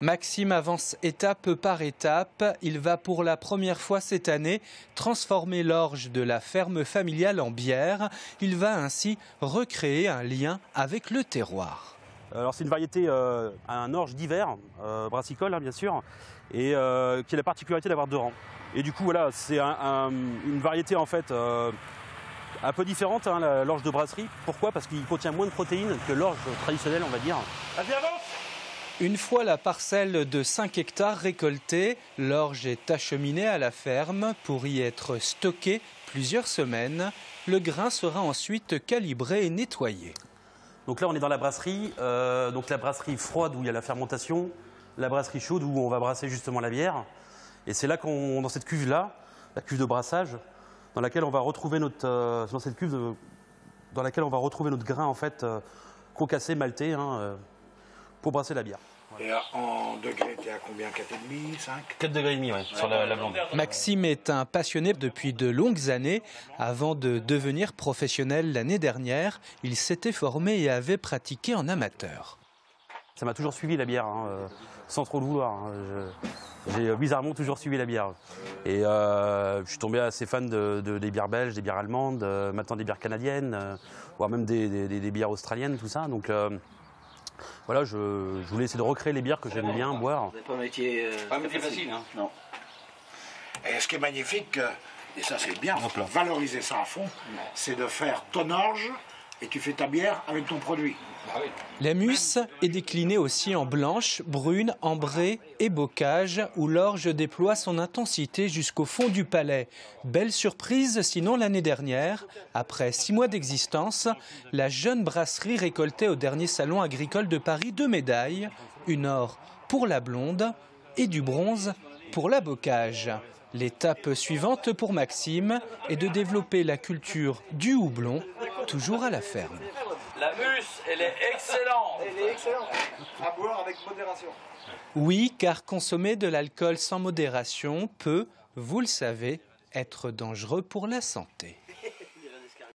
Maxime avance étape par étape. Il va pour la première fois cette année transformer l'orge de la ferme familiale en bière. Il va ainsi recréer un lien avec le terroir. Alors c'est une variété, un orge d'hiver, brassicole bien sûr, et qui a la particularité d'avoir 2 rangs. Et du coup voilà, c'est une variété en fait un peu différente, hein, l'orge de brasserie. Pourquoi? Parce qu'il contient moins de protéines que l'orge traditionnelle, on va dire. Allez, avance! Une fois la parcelle de 5 hectares récoltée, l'orge est acheminée à la ferme pour y être stocké plusieurs semaines. Le grain sera ensuite calibré et nettoyé. Donc là, on est dans la brasserie, donc la brasserie froide où il y a la fermentation, la brasserie chaude où on va brasser justement la bière. Et c'est là dans cette cuve-là, la cuve de brassage, dans laquelle on va retrouver notre, dans cette cuve dans laquelle on va retrouver notre grain en fait concassé, malté, pour brasser la bière. Et en degrés, tu es à combien? 4,5, 5? 4,5 degrés, ouais, sur la blonde. Maxime est un passionné depuis de longues années. Avant de devenir professionnel l'année dernière, il s'était formé et avait pratiqué en amateur. Ça m'a toujours suivi la bière, sans trop le vouloir. J'ai bizarrement toujours suivi la bière. Et je suis tombé assez fan des bières belges, des bières allemandes, maintenant des bières canadiennes, voire même des bières australiennes, tout ça. Donc voilà, je voulais essayer de recréer les bières que j'aime bien boire. C'est pas un métier facile, hein. Non. Et ce qui est magnifique, et ça c'est bien, il faut valoriser ça à fond, c'est de faire ton orge et tu fais ta bière avec ton produit. La musse est déclinée aussi en blanche, brune, ambrée et bocage, où l'orge déploie son intensité jusqu'au fond du palais. Belle surprise, sinon l'année dernière, après 6 mois d'existence, la jeune brasserie récoltait au dernier salon agricole de Paris 2 médailles, une or pour la blonde et du bronze pour la bocage. L'étape suivante pour Maxime est de développer la culture du houblon, toujours à la ferme. La mousse, elle est excellente. Elle est excellente. À boire avec modération. Oui, car consommer de l'alcool sans modération peut, vous le savez, être dangereux pour la santé.